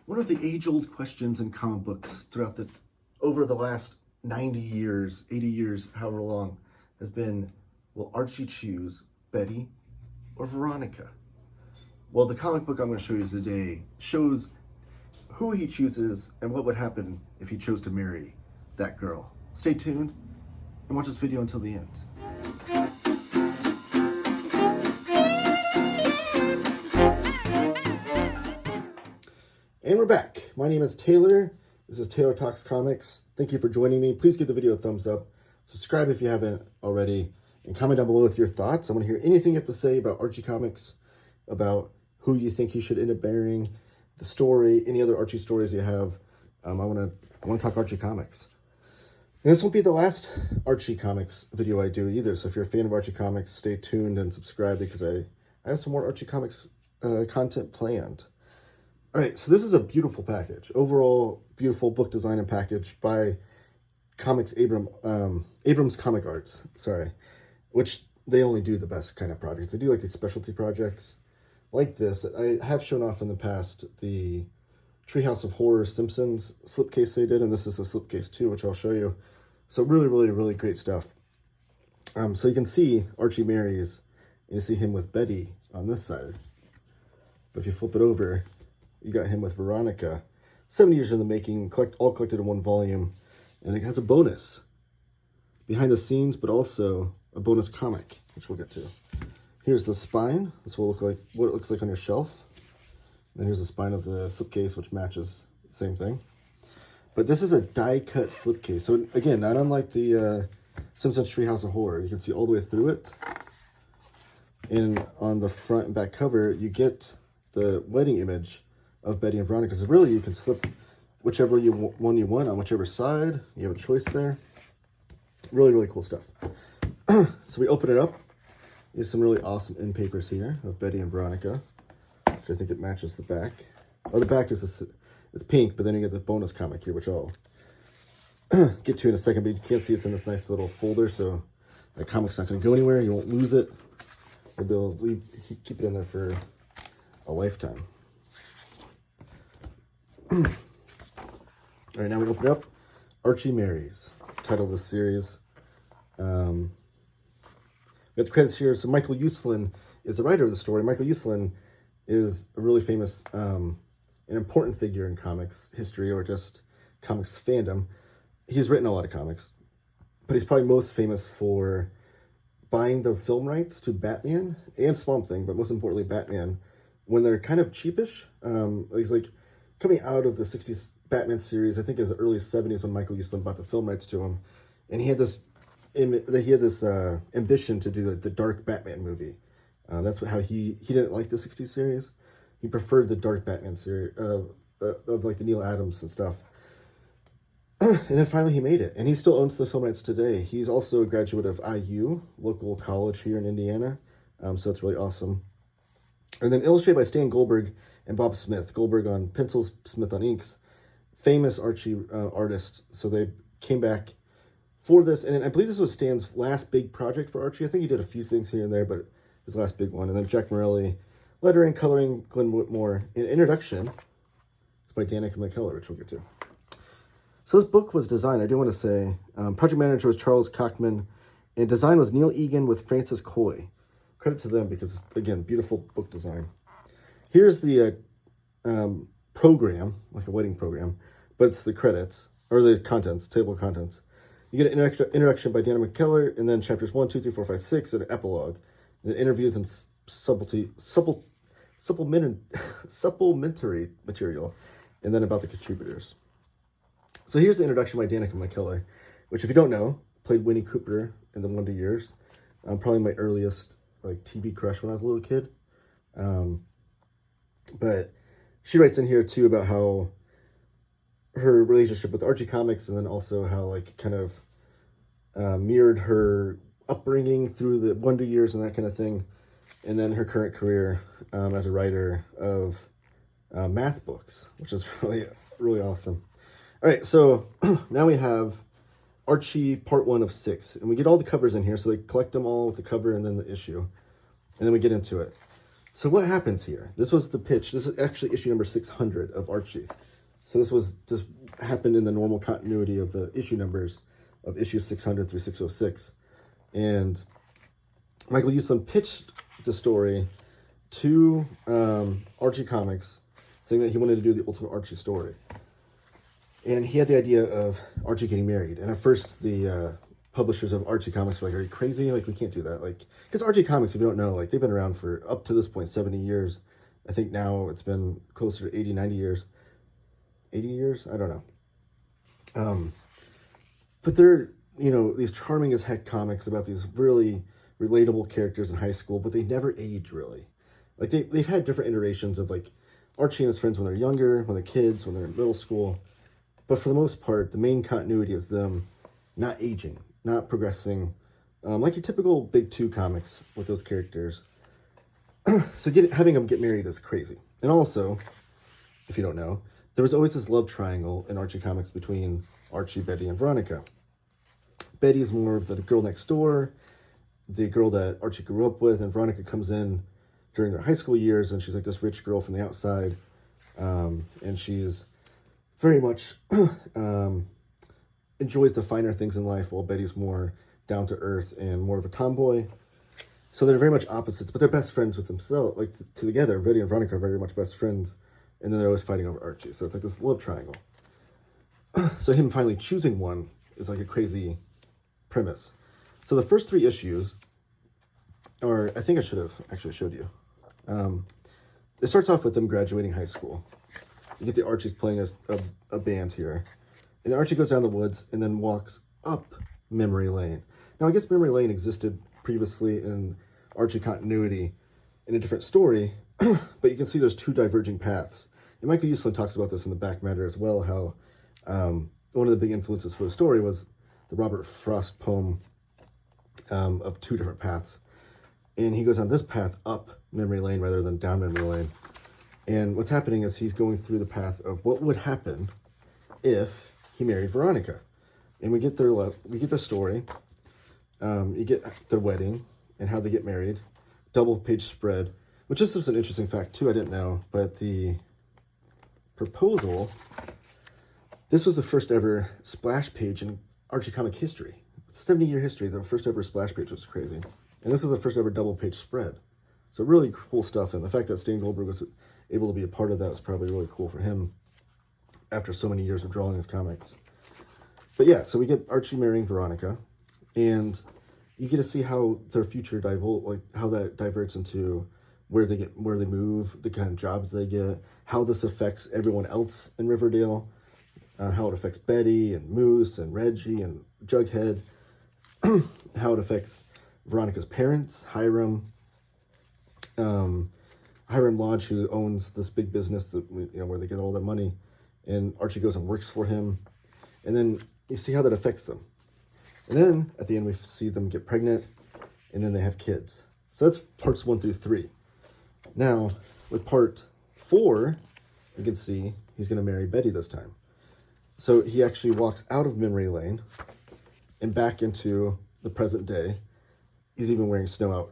One of the age-old questions in comic books over the last 90 years, 80 years, however long, has been, will Archie choose Betty or Veronica? Well, the comic book I'm going to show you today shows who he chooses and what would happen if he chose to marry that girl. Stay tuned and watch this video until the end. And we're back. My name is Taylor. This is Taylor Talks Comics. Thank you for joining me. Please give the video a thumbs up. Subscribe if you haven't already. And comment down below with your thoughts. I want to hear anything you have to say about Archie Comics, about who you think he should end up marrying, the story, any other Archie stories you have. I want to talk Archie Comics. And this won't be the last Archie Comics video I do either. So if you're a fan of Archie Comics, stay tuned and subscribe because I have some more Archie Comics content planned. All right, so this is a beautiful package. Overall, beautiful book design and package by Abrams Comic Arts, which they only do the best kind of projects. They do like these specialty projects like this. I have shown off in the past the Treehouse of Horror Simpsons slipcase they did, and this is a slipcase too, which I'll show you. So really, really, really great stuff. So you can see Archie marries, and you see him with Betty on this side. But if you flip it over, you got him with Veronica. 70 years in the making, all collected in one volume. And it has a bonus behind the scenes, but also a bonus comic, which we'll get to. Here's the spine. This will look like what it looks like on your shelf. Then here's the spine of the slipcase, which matches the same thing. But this is a die-cut slipcase. So again, not unlike the Simpsons Treehouse of Horror. You can see all the way through it. And on the front and back cover, you get the wedding image of Betty and Veronica. So really, you can slip whichever one you want on whichever side. You have a choice there. Really, really cool stuff. So we open it up. There's some really awesome end papers here of Betty and Veronica, which I think it matches the back. Oh, the back is it's pink, but then you get the bonus comic here, which I'll get to in a second. But you can't see it's in this nice little folder, so that comic's not going to go anywhere. You won't lose it. You'll be able to keep it in there for a lifetime. All right, now we open up Archie Marries, title of this series. We have the credits here. So Michael Uslan is the writer of the story. Michael Uslan is a really famous, an important figure in comics history or just comics fandom. He's written a lot of comics, but he's probably most famous for buying the film rights to Batman and Swamp Thing, but most importantly Batman, when they're kind of cheapish. He's like coming out of the 60s Batman series, I think it was the early 70s when Michael Uslan bought the film rights to him. And he had this ambition to do the dark Batman movie. That's how he didn't like the 60s series. He preferred the dark Batman series of like the Neil Adams and stuff. And then finally he made it. And he still owns the film rights today. He's also a graduate of IU, local college here in Indiana. So that's really awesome. And then illustrated by Stan Goldberg and Bob Smith. Goldberg on pencils, Smith on inks. Famous Archie artists. So they came back for this. And I believe this was Stan's last big project for Archie. I think he did a few things here and there, but his last big one. And then Jack Morelli, lettering, coloring, Glenn Whitmore. And introduction is by Danica McKellar, which we'll get to. So this book was designed, I do want to say, project manager was Charles Cockman, and design was Neil Egan with Francis Coy. Credit to them because, again, beautiful book design. Here's the program, like a wedding program, but it's the credits, or the contents, table of contents. You get an introduction by Danica McKellar, and then chapters 1, 2, 3, 4, 5, 6, and an epilogue. And interviews and supplementary material, and then about the contributors. So here's the introduction by Danica McKellar, which if you don't know, played Winnie Cooper in the Wonder Years. Probably my earliest like TV crush when I was a little kid. But she writes in here too about how her relationship with Archie Comics, and then also how like kind of mirrored her upbringing through the Wonder Years and that kind of thing. And then her current career as a writer of math books, which is really, really awesome. All right, so now we have Archie part 1 of 6. And we get all the covers in here, so they collect them all with the cover and then the issue. And then we get into it. So what happens here? This was the pitch. This is actually issue number 600 of Archie. So this was just happened in the normal continuity of the issue numbers of issue 600 through 606. And Michael Uslan pitched the story to Archie Comics, saying that he wanted to do the Ultimate Archie story. And he had the idea of Archie getting married. And at first, the publishers of Archie Comics were like, are you crazy? Like, we can't do that. Like, because Archie Comics, if you don't know, like, they've been around for, up to this point, 70 years. I think now it's been closer to 80, 90 years. 80 years? I don't know. But they're, you know, these charming as heck comics about these really relatable characters in high school, but they never age, really. Like, they've had different iterations of, like, Archie and his friends when they're younger, when they're kids, when they're in middle school. But for the most part, the main continuity is them not aging, not progressing, like your typical Big Two comics with those characters. So having them get married is crazy. And also, if you don't know, there was always this love triangle in Archie Comics between Archie, Betty, and Veronica. Betty is more of the girl next door, the girl that Archie grew up with, and Veronica comes in during their high school years, and she's like this rich girl from the outside, and she's very much enjoys the finer things in life, while Betty's more down to earth and more of a tomboy. So they're very much opposites, but they're best friends with themselves. Like together, Betty and Veronica are very much best friends, and then they're always fighting over Archie. So it's like this love triangle. So him finally choosing one is like a crazy premise. So the first 3 issues are, I think I should have actually showed you. It starts off with them graduating high school. You get the Archies playing a band here. And Archie goes down the woods and then walks up memory lane. Now, I guess memory lane existed previously in Archie continuity in a different story, but you can see there's 2 diverging paths. And Michael Uslan talks about this in the back matter as well, how one of the big influences for the story was the Robert Frost poem of 2 different paths. And he goes on this path up memory lane rather than down memory lane. And what's happening is he's going through the path of what would happen if he married Veronica. And we get their story. You get their wedding and how they get married. Double page spread, which this is an interesting fact too, I didn't know, but the proposal, this was the first ever splash page in Archie comic history. 70-year history, the first ever splash page, was crazy. And this is the first ever double page spread. So really cool stuff. And the fact that Stan Goldberg was able to be a part of that was probably really cool for him after so many years of drawing his comics. But yeah, so we get Archie marrying Veronica, and you get to see how their future how that diverts into where they move, the kind of jobs they get, how this affects everyone else in Riverdale, how it affects Betty and Moose and Reggie and Jughead, how it affects Veronica's parents, Hiram Lodge, who owns this big business that where they get all their money, and Archie goes and works for him, and then you see how that affects them. And then at the end we see them get pregnant, and then they have kids. So that's parts 1 through 3. Now with part 4, you can see he's going to marry Betty this time. So he actually walks out of memory lane and back into the present day. He's even wearing snow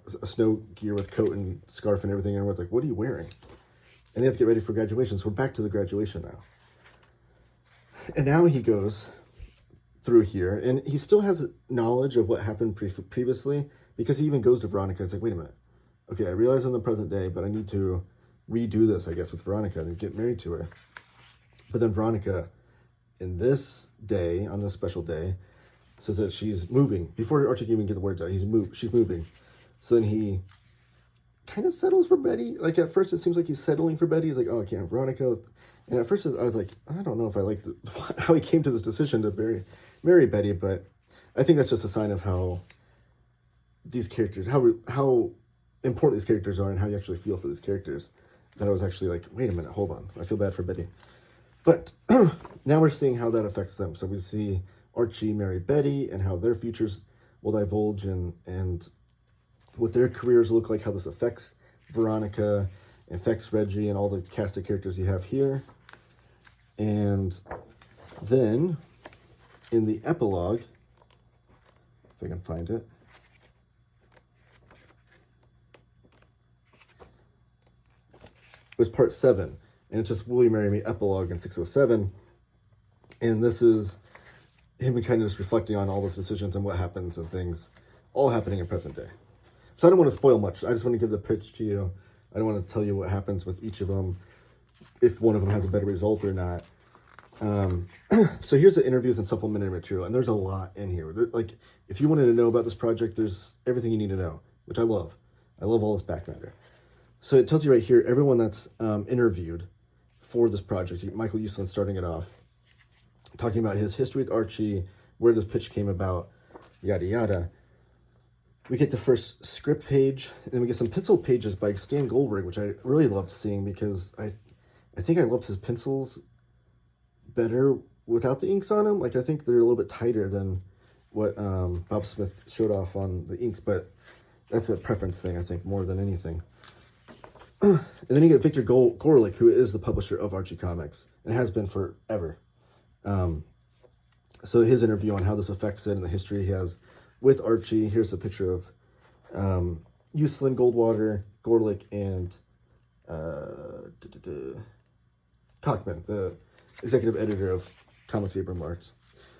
gear with coat and scarf and everything. And everyone's like, what are you wearing? And they have to get ready for graduation. So we're back to the graduation now. And now he goes through here, and he still has knowledge of what happened previously, because he even goes to Veronica. It's like, wait a minute. Okay, I realize I'm in the present day, but I need to redo this, I guess, with Veronica and get married to her. But then Veronica, in this day, on this special day, says that she's moving. Before Archie can even get the words out, she's moving. So then he kind of settles for Betty. Like, at first it seems like he's settling for Betty. He's like, oh, I can't have Veronica. And at first I was like, I don't know if I like how he came to this decision to marry Betty, but I think that's just a sign of how these characters, how important these characters are and how you actually feel for these characters. That I was actually like, wait a minute, hold on. I feel bad for Betty. But now we're seeing how that affects them. So we see Archie marry Betty and how their futures will divulge and what their careers look like, how this affects Veronica, affects Reggie and all the cast of characters you have here. And then in the epilogue, if I can find it, was part 7, and it's just Will You Marry Me epilogue in 607. And this is him kind of just reflecting on all those decisions and what happens and things all happening in present day. So I don't want to spoil much. I just want to give the pitch to you. I don't want to tell you what happens with each of them, if one of them has a better result or not. So here's the interviews and supplementary material, and there's a lot in here. Like, if you wanted to know about this project, there's everything you need to know, which I love. I love all this back matter. So it tells you right here, everyone that's interviewed for this project. Michael Uslan starting it off, talking about his history with Archie, where this pitch came about, yada yada. We get the first script page, and we get some pencil pages by Stan Goldberg, which I really loved seeing because I think I loved his pencils better without the inks on them. Like, I think they're a little bit tighter than what Bob Smith showed off on the inks, but that's a preference thing, I think, more than anything. And then you get Victor Gorelick, who is the publisher of Archie Comics, and has been forever. So his interview on how this affects it and the history he has with Archie. Here's a picture of Uslan, Goldwater, Gorelick, and Cockman, the executive editor of Comics Abram Arts.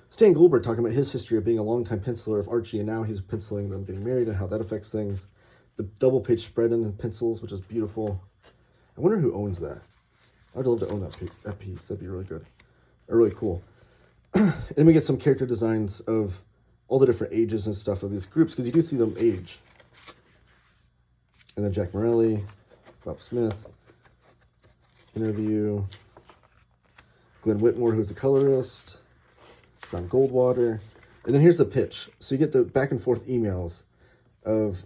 Stan Goldberg talking about his history of being a longtime penciler of Archie, and now he's penciling them getting married and how that affects things. The double page spread in pencils, which is beautiful. I wonder who owns that. I'd love to own that piece. That'd be really good. Or really cool. And then we get some character designs of all the different ages and stuff of these groups, because you do see them age. And then Jack Morelli, Bob Smith, interview, Glenn Whitmore, who's a colorist, John Goldwater. And then here's the pitch. So you get the back and forth emails of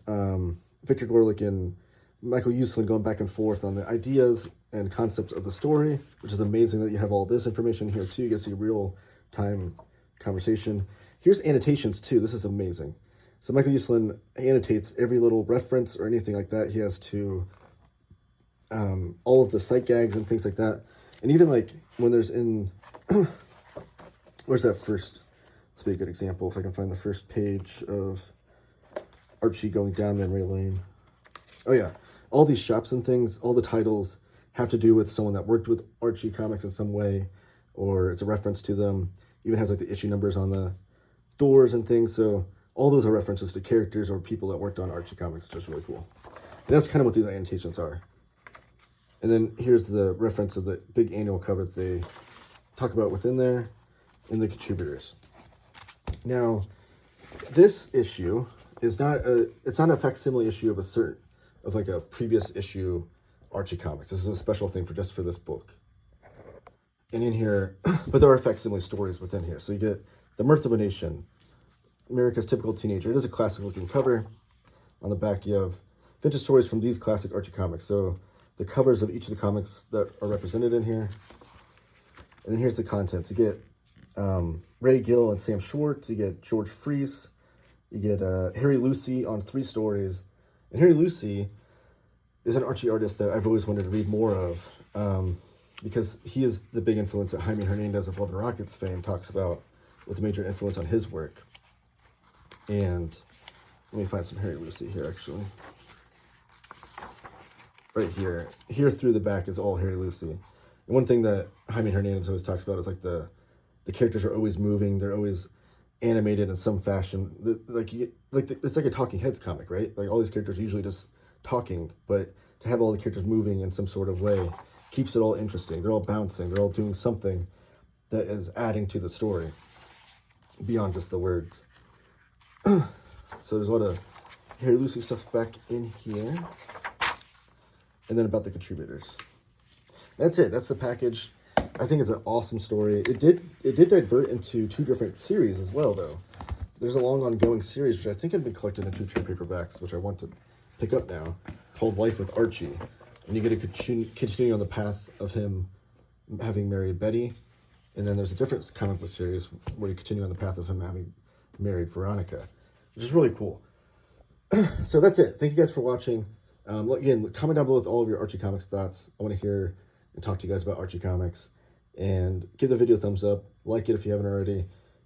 Victor Gorelick and Michael Uslan going back and forth on the ideas and concepts of the story, which is amazing that you have all this information here too. You get to see real-time conversation. Here's annotations too. This is amazing. So Michael Uslan annotates every little reference or anything like that. He has to all of the sight gags and things like that. And even like when there's in where's that first? Let's be a good example. If I can find the first page of Archie going down memory lane. Oh yeah, all these shops and things, all the titles have to do with someone that worked with Archie Comics in some way, or it's a reference to them. Even has like the issue numbers on the doors and things. So all those are references to characters or people that worked on Archie Comics, which is really cool. And that's kind of what these annotations are. And then here's the reference of the big annual cover that they talk about within there in the contributors. Now, this issue is it's not a facsimile issue of like a previous issue Archie Comics. This is a special thing just for this book. And in here, but there are facsimile stories within here. So you get The Mirth of a Nation, America's Typical Teenager. It is a classic looking cover. On the back you have vintage stories from these classic Archie Comics. So the covers of each of the comics that are represented in here. And then here's the contents. You get Ray Gill and Sam Schwartz. You get George Freese. You get Harry Lucy on 3 stories. And Harry Lucy is an Archie artist that I've always wanted to read more of, because he is the big influence that Jaime Hernandez of Love and Rockets fame talks about, with a major influence on his work. And let me find some Harry Lucy here, actually. Right here. Here through the back is all Harry Lucy. And one thing that Jaime Hernandez always talks about is like the characters are always moving. They're always animated in some fashion. It's like a Talking Heads comic, right? Like all these characters are usually just talking, but to have all the characters moving in some sort of way keeps it all interesting. They're all bouncing. They're all doing something that is adding to the story beyond just the words. So there's a lot of Harry Lucy stuff back in here. And then about the contributors. That's it. That's the package. I think it's an awesome story. It did divert into 2 different series as well, though. There's a long ongoing series, which I think had been collected in 2 trade paperbacks, which I want to pick up now, called Life with Archie. And you get to continue on the path of him having married Betty. And then there's a different comic book series where you continue on the path of him having married Veronica, which is really cool. So that's it. Thank you guys for watching. Again, comment down below with all of your Archie Comics thoughts. I want to hear and talk to you guys about Archie Comics. And give the video a thumbs up. Like it if you haven't already.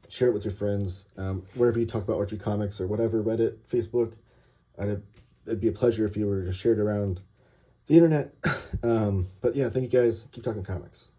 Share it with your friends. Wherever you talk about Archie Comics or whatever, Reddit, Facebook. It'd be a pleasure if you were to share it around the internet. But yeah, thank you guys. Keep talking comics.